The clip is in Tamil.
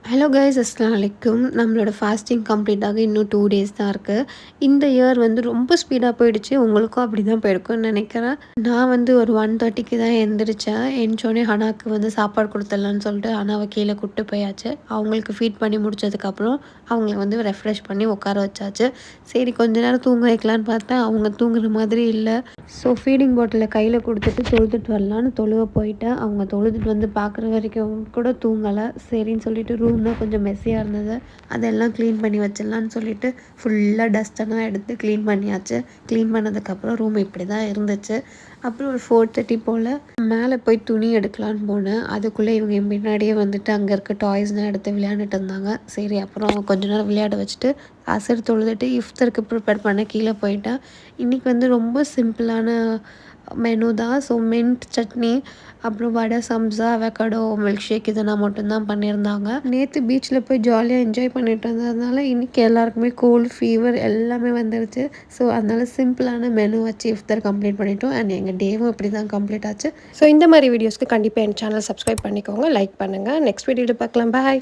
ஹலோ கைஸ், அஸ்ஸலாமு அலைக்கும். நம்மளோட ஃபாஸ்டிங் கம்ப்ளீட் ஆக இன்னும் 2 டேஸ் தான் இருக்குது. இந்த இயர் வந்து ரொம்ப ஸ்பீடாக போயிடுச்சு. உங்களுக்கும் அப்படி தான் போயிருக்கும்னு நினைக்கிறேன். நான் வந்து ஒரு 1:30க்கு தான் எந்திரிச்சேன். எந்திரிச்சோடனே ஹனாக்கு வந்து சாப்பாடு கொடுத்துடலான்னு சொல்லிட்டு ஹனாவை கீழே கூப்பிட்டு போயாச்சு. அவங்களுக்கு ஃபீட் பண்ணி முடிச்சதுக்கப்புறம் அவங்கள வந்து ரெஃப்ரெஷ் பண்ணி உட்கார வச்சாச்சு. சரி கொஞ்ச நேரம் தூங்க வைக்கலான்னு பார்த்தா அவங்க தூங்குற மாதிரி இல்லை. ஸோ ஃபீடிங் பாட்டிலை கையில் கொடுத்துட்டு தொழுதுட்டு வரலான்னு தொழுவ போயிட்டேன். அவங்க தொழுதுட்டு வந்து பார்க்குற வரைக்கும் கூட தூங்கலை. சரின்னு சொல்லிட்டு ரூம்லாம் கொஞ்சம் மெஸ்ஸியாக இருந்தது, அதெல்லாம் க்ளீன் பண்ணி வச்சிடலான்னு சொல்லிட்டு ஃபுல்லாக டஸ்ட்டெல்லாம் எடுத்து க்ளீன் பண்ணியாச்சு. க்ளீன் பண்ணதுக்கப்புறம் ரூம் இப்படி தான் இருந்துச்சு. அப்புறம் ஒரு 4:30 போல் மேலே போய் துணி எடுக்கலான்னு போனேன். அதுக்குள்ளே இவங்க என் பின்னாடியே வந்துட்டு அங்கே இருக்க டாய்ஸ்லாம் எடுத்து விளையாண்டுட்டு இருந்தாங்க. சரி அப்புறம் கொஞ்ச நேரம் விளையாட வச்சுட்டு அசர் தொழுதுட்டு இஃப்தருக்கு ப்ரிப்பேர் பண்ண கீழே போயிட்டேன். இன்றைக்கி வந்து ரொம்ப சிம்பிளான மெனு தான். ஸோ மின்ட் சட்னி, அப்புறம் வடை, சம்சா, அவகடோ, மில்க் ஷேக் இதெல்லாம் மட்டும்தான் பண்ணியிருந்தாங்க. நேற்று பீச்சில் போய் ஜாலியாக என்ஜாய் பண்ணிட்டு இருந்ததுனால இன்றைக்கி எல்லாருக்குமே கோல்டு, ஃபீவர் எல்லாமே வந்துருச்சு. ஸோ அதனால சிம்பிளான மெனு வச்சு இஃப்தார் கம்ப்ளீட் பண்ணிட்டோம். அண்ட் எங்கள் டேவும் இப்படி தான் கம்ப்ளீட் ஆச்சு. ஸோ இந்த மாதிரி வீடியோஸ்க்கு கண்டிப்பாக என் சேனல் சப்ஸ்கிரைப் பண்ணிக்கோங்க, லைக் பண்ணுங்கள். நெக்ஸ்ட் வீடியோவில் பார்க்கலாம். பாய்.